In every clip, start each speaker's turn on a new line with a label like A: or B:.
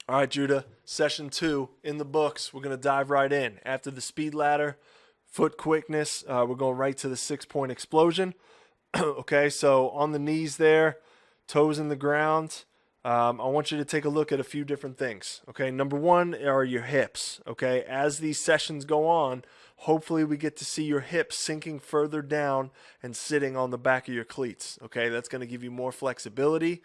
A: All right, Judah, session 2 in the books. We're going to dive right in. After the speed ladder, foot quickness, we're going right to the 6-point explosion. Okay, so on the knees there, toes in the ground. I want you to take a look at a few different things. Okay, number one are your hips. Okay, as these sessions go on, hopefully we get to see your hips sinking further down and sitting on the back of your cleats. Okay, that's going to give you more flexibility,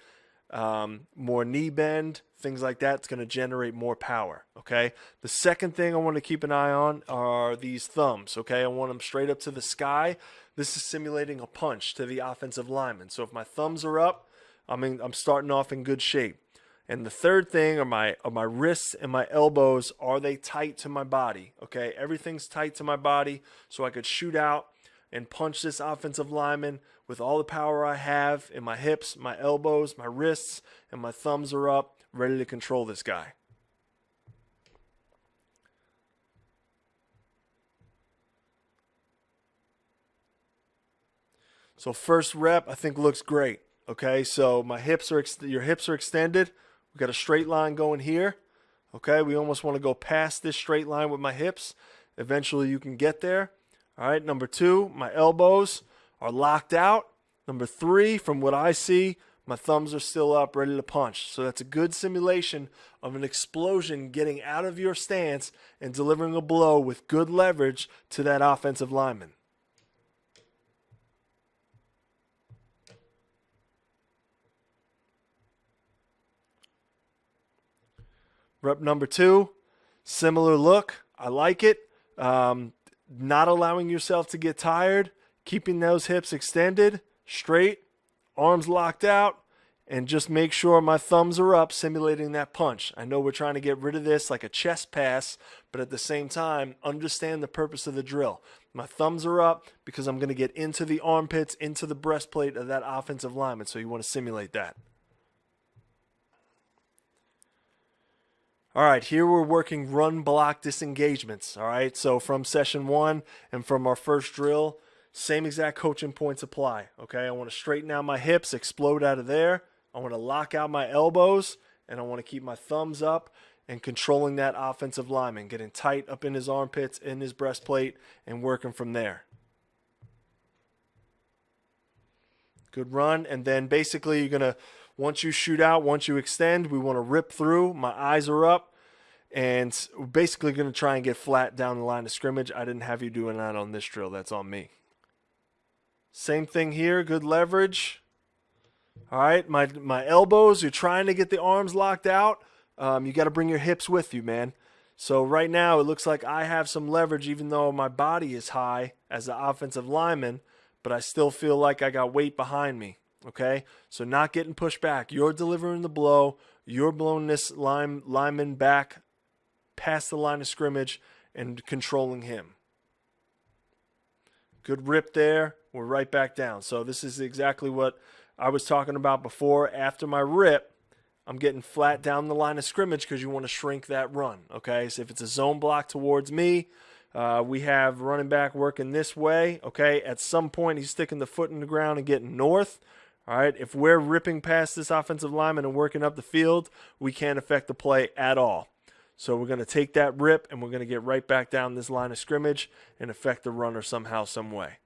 A: more knee bend, things like that. It's going to generate more power. Okay, the second thing I want to keep an eye on are these thumbs. Okay, I want them straight up to the sky. This is simulating a punch to the offensive lineman. So if my thumbs are up, I'm starting off in good shape. And the third thing are my wrists and my elbows. Are they tight to my body? Okay, everything's tight to my body, so I could shoot out and punch this offensive lineman with all the power I have in my hips, my elbows, my wrists, and my thumbs are up, ready to control this guy. So first rep, I think looks great. Okay, so my hips are your hips are extended. We've got a straight line going here. Okay, we almost want to go past this straight line with my hips. Eventually you can get there. All right, number 2, my elbows are locked out. Number 3, from what I see, my thumbs are still up, ready to punch. So that's a good simulation of an explosion getting out of your stance and delivering a blow with good leverage to that offensive lineman. Rep number 2, similar look. I like it. Not allowing yourself to get tired, keeping those hips extended, straight, arms locked out, and just make sure my thumbs are up, simulating that punch. I know we're trying to get rid of this like a chest pass, but at the same time, understand the purpose of the drill. My thumbs are up because I'm going to get into the armpits, into the breastplate of that offensive lineman, so you want to simulate that. All right, here we're working run block disengagements. All right, so from session 1 and from our first drill, same exact coaching points apply. Okay, I want to straighten out my hips, explode out of there. I want to lock out my elbows, and I want to keep my thumbs up and controlling that offensive lineman, getting tight up in his armpits, in his breastplate, and working from there. Good run, and then basically you're going to, once you shoot out, once you extend, we want to rip through. My eyes are up, and we're basically going to try and get flat down the line of scrimmage. I didn't have you doing that on this drill. That's on me. Same thing here, good leverage. All right, my elbows, you're trying to get the arms locked out. You got to bring your hips with you, man. So right now it looks like I have some leverage even though my body is high as an offensive lineman, but I still feel like I got weight behind me. Okay, so not getting pushed back. You're delivering the blow. You're blowing this lineman back past the line of scrimmage and controlling him. Good rip there. We're right back down. So this is exactly what I was talking about before. After my rip, I'm getting flat down the line of scrimmage because you want to shrink that run. Okay, so if it's a zone block towards me, we have running back working this way. Okay, at some point he's sticking the foot in the ground and getting north. All right, if we're ripping past this offensive lineman and working up the field, we can't affect the play at all. So we're going to take that rip and we're going to get right back down this line of scrimmage and affect the runner somehow, some way.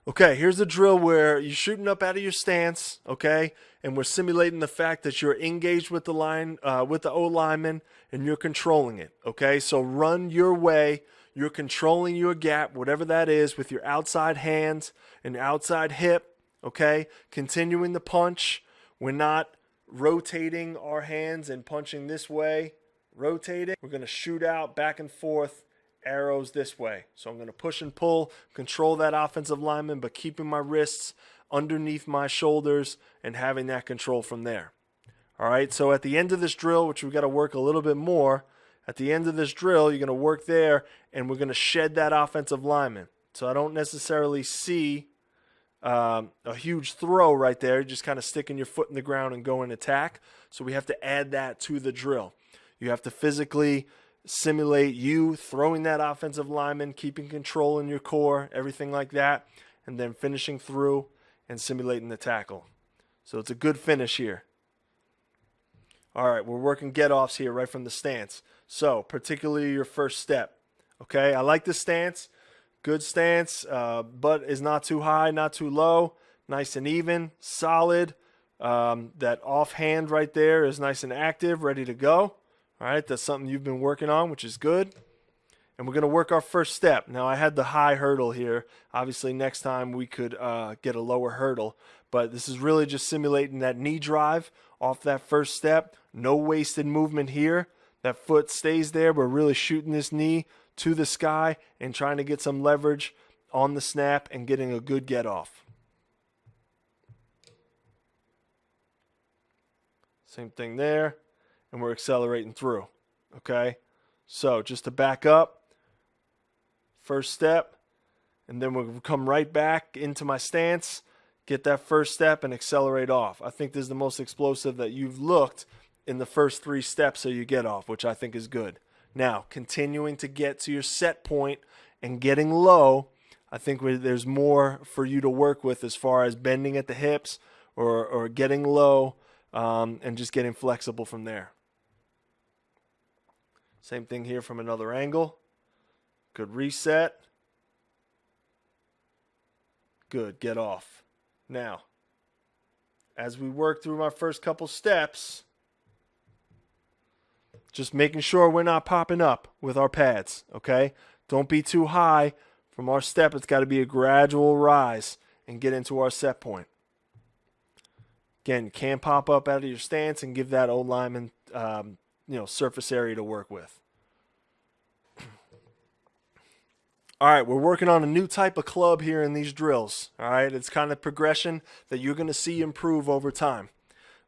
A: Okay, here's a drill where you're shooting up out of your stance, okay, and we're simulating the fact that you're engaged with the line, with the O lineman, and you're controlling it, okay? So run your way. You're controlling your gap, whatever that is, with your outside hand and outside hip, okay? Continuing the punch. We're not rotating our hands and punching this way. Rotating. We're going to shoot out back and forth, arrows this way. So I'm going to push and pull, control that offensive lineman, but keeping my wrists underneath my shoulders and having that control from there. All right, so at the end of this drill, which we've got to work a little bit more, at the end of this drill, you're going to work there, and we're going to shed that offensive lineman. So I don't necessarily see a huge throw right there. You're just kind of sticking your foot in the ground and going attack. So we have to add that to the drill. You have to physically simulate you throwing that offensive lineman, keeping control in your core, everything like that, and then finishing through and simulating the tackle. So it's a good finish here. All right, we're working get-offs here right from the stance. So particularly your first step. Okay, I like this stance. Good stance. Butt is not too high, not too low. Nice and even, solid. That offhand right there is nice and active, ready to go. All right, that's something you've been working on, which is good. And we're going to work our first step. Now, I had the high hurdle here. Obviously, next time we could get a lower hurdle. But this is really just simulating that knee drive off that first step. No wasted movement here. That foot stays there. We're really shooting this knee to the sky and trying to get some leverage on the snap and getting a good get off. Same thing there. And we're accelerating through. Okay? So just to back up, first step, and then we'll come right back into my stance, get that first step, and accelerate off. I think this is the most explosive that you've looked in the first 3 steps so you get off, which I think is good. Now, continuing to get to your set point and getting low, I think there's more for you to work with as far as bending at the hips or getting low and just getting flexible from there. Same thing here from another angle. Good reset. Good, get off. Now, as we work through my first couple steps, just making sure we're not popping up with our pads, okay? Don't be too high from our step. It's got to be a gradual rise and get into our set point. Again, you can pop up out of your stance and give that old lineman surface area to work with. All right, we're working on a new type of club here in these drills. All right, it's kind of progression that you're going to see improve over time.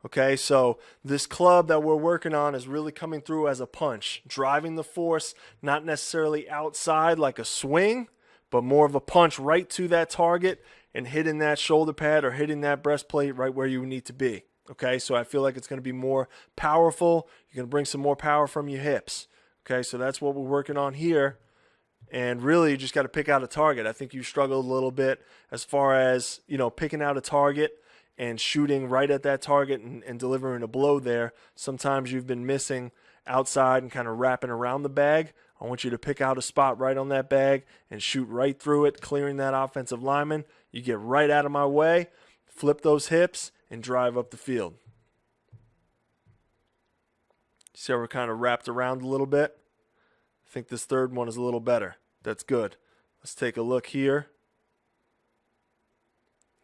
A: Okay, so this club that we're working on is really coming through as a punch, driving the force, not necessarily outside like a swing, but more of a punch right to that target and hitting that shoulder pad or hitting that breastplate right where you need to be. Okay, so I feel like it's going to be more powerful. You're going to bring some more power from your hips. Okay, so that's what we're working on here. And really, you just got to pick out a target. I think you struggled a little bit as far as, picking out a target and shooting right at that target and delivering a blow there. Sometimes you've been missing outside and kind of wrapping around the bag. I want you to pick out a spot right on that bag and shoot right through it, clearing that offensive lineman. You get right out of my way, flip those hips, and drive up the field. See how we're kind of wrapped around a little bit? I think this third one is a little better. That's good. Let's take a look here.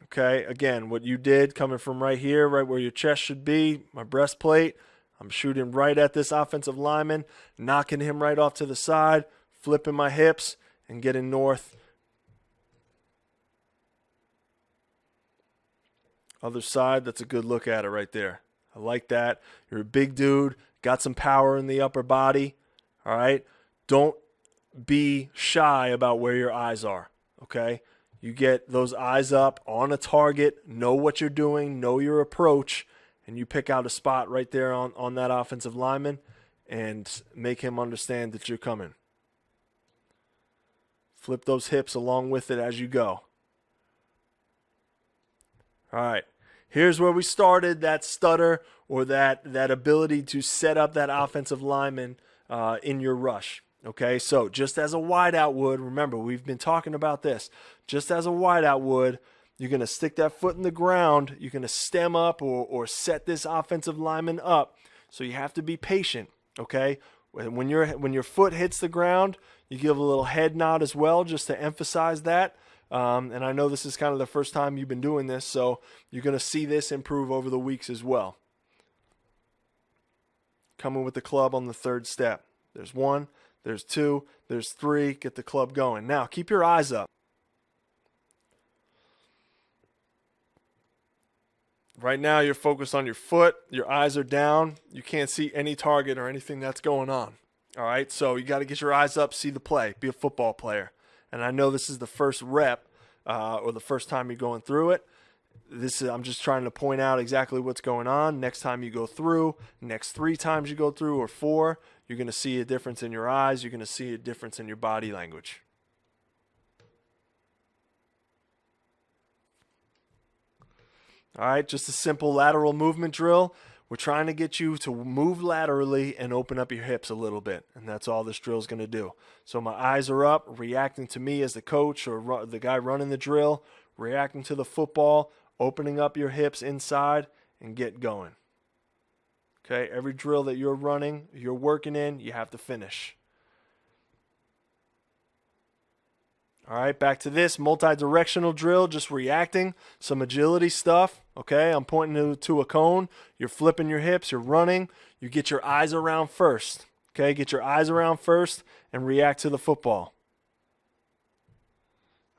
A: Okay, again, what you did coming from right here, right where your chest should be, my breastplate, I'm shooting right at this offensive lineman, knocking him right off to the side, flipping my hips, and getting north. Other side, that's a good look at it right there. I like that. You're a big dude, got some power in the upper body, all right? Don't be shy about where your eyes are, okay? You get those eyes up on a target, know what you're doing, know your approach, and you pick out a spot right there on that offensive lineman and make him understand that you're coming. Flip those hips along with it as you go. All right. Here's where we started that stutter or that ability to set up that offensive lineman in your rush. Okay, so just as a wideout would, remember, we've been talking about this. Just as a wideout would, you're going to stick that foot in the ground. You're going to stem up or set this offensive lineman up. So you have to be patient, okay? When your foot hits the ground, you give a little head nod as well just to emphasize that. And I know this is kind of the first time you've been doing this, so you're going to see this improve over the weeks as well. Coming with the club on the third step. There's 1. There's 2, there's 3, get the club going. Now, keep your eyes up. Right now, you're focused on your foot. Your eyes are down. You can't see any target or anything that's going on. All right, so you got to get your eyes up, see the play, be a football player. And I know this is the first rep or the first time you're going through it. I'm just trying to point out exactly what's going on. Next time you go through, next 3 times you go through or 4, you're going to see a difference in your eyes. You're going to see a difference in your body language. All right, just a simple lateral movement drill. We're trying to get you to move laterally and open up your hips a little bit, and that's all this drill is going to do. So my eyes are up, reacting to me as the coach or the guy running the drill, reacting to the football, opening up your hips inside, and get going. Okay, every drill that you're running, you're working in, you have to finish. All right, back to this multi-directional drill, just reacting, some agility stuff. Okay, I'm pointing to a cone. You're flipping your hips, you're running. You get your eyes around first. Okay, get your eyes around first and react to the football.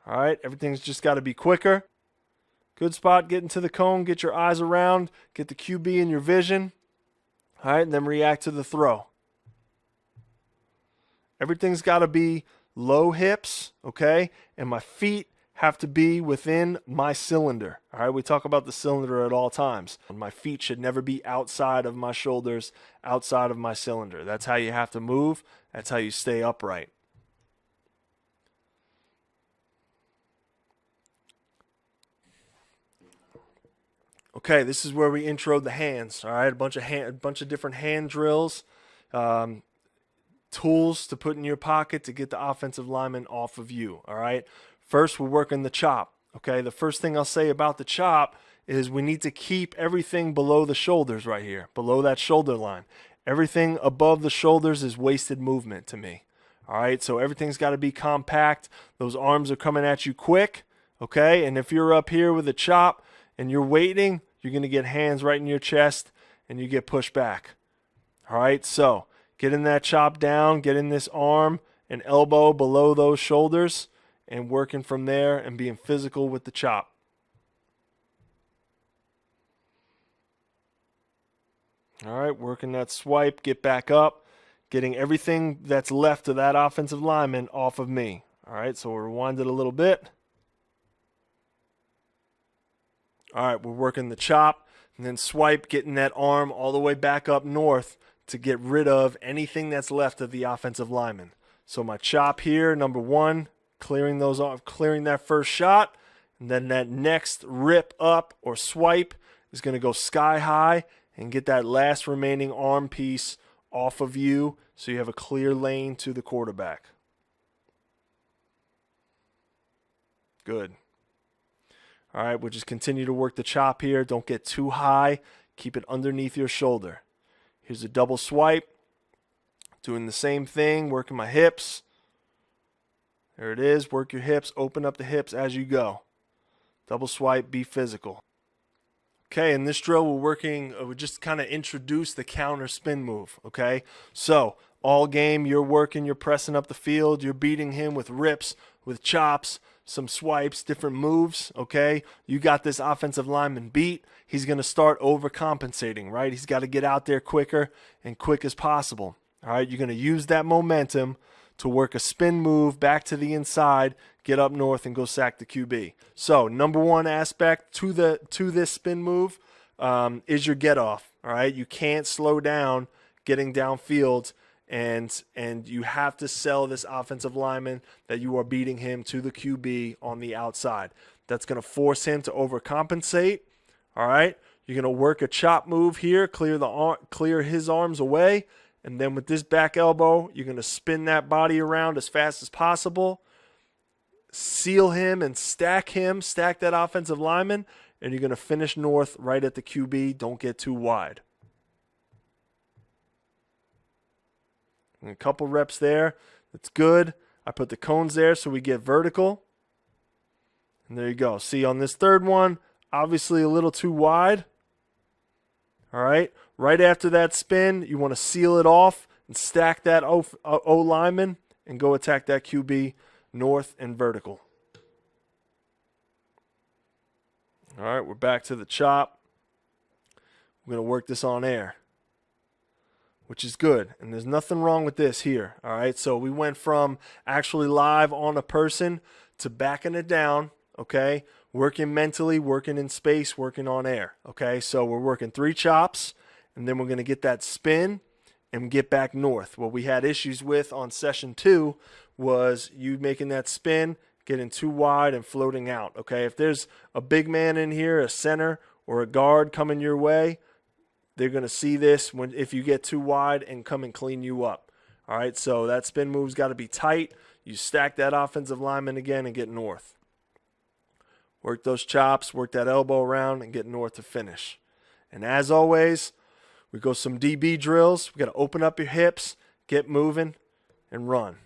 A: All right, everything's just got to be quicker. Good spot, getting to the cone, get your eyes around, get the QB in your vision. All right, and then react to the throw. Everything's got to be low hips, okay? And my feet have to be within my cylinder. All right, we talk about the cylinder at all times. My feet should never be outside of my shoulders, outside of my cylinder. That's how you have to move. That's how you stay upright. Okay, this is where we introed the hands. All right, a bunch of different hand drills. Tools to put in your pocket to get the offensive lineman off of you. All right. First, we're working the chop. Okay. The first thing I'll say about the chop is we need to keep everything below the shoulders right here, below that shoulder line. Everything above the shoulders is wasted movement to me. All right. So everything's got to be compact. Those arms are coming at you quick. Okay. And if you're up here with a chop and you're waiting, you're going to get hands right in your chest and you get pushed back. All right. So getting that chop down, getting this arm and elbow below those shoulders, and working from there and being physical with the chop. All right, working that swipe, get back up, getting everything that's left of that offensive lineman off of me. All right, so we'll rewind it a little bit. All right, we're working the chop, and then swipe, getting that arm all the way back up north to get rid of anything that's left of the offensive lineman. So my chop here, number one, clearing those off, clearing that first shot, and then that next rip up or swipe is going to go sky high and get that last remaining arm piece off of you so you have a clear lane to the quarterback. Good. All right, we'll just continue to work the chop here. Don't get too high. Keep it underneath your shoulder. Here's a double swipe. Doing the same thing, working my hips. There it is. Work your hips. Open up the hips as you go. Double swipe, be physical. Okay, in this drill, we just kind of introduce the counter spin move, okay? So, all game, you're working, you're pressing up the field, you're beating him with rips, with chops, some swipes, different moves, okay? You got this offensive lineman beat. He's going to start overcompensating, right? He's got to get out there quicker and quick as possible, all right? You're going to use that momentum to work a spin move back to the inside, get up north, and go sack the QB. So, number one aspect to this spin move is your get off, all right? You can't slow down getting downfield, and you have to sell this offensive lineman that you are beating him to the QB on the outside. That's going to force him to overcompensate, all right? You're going to work a chop move here, clear his arms away, and then with this back elbow, you're going to spin that body around as fast as possible, seal him and stack that offensive lineman, and you're going to finish north right at the QB. Don't get too wide. And a couple reps there. That's good. I put the cones there so we get vertical. And there you go. See, on this third one, obviously a little too wide. All right. Right after that spin, you want to seal it off and stack that O lineman and go attack that QB north and vertical. All right, we're back to the chop. We're going to work this on air, which is good. And there's nothing wrong with this here. All right, so we went from actually live on a person to backing it down, okay? Working mentally, working in space, working on air, okay? So we're working 3 chops, and then we're going to get that spin and get back north. What we had issues with on session 2 was you making that spin, getting too wide and floating out, okay? If there's a big man in here, a center, or a guard coming your way, they're going to see this if you get too wide and come and clean you up. All right, so that spin move's got to be tight. You stack that offensive lineman again and get north. Work those chops, work that elbow around, and get north to finish. And as always, we go some DB drills. We got to open up your hips, get moving, and run.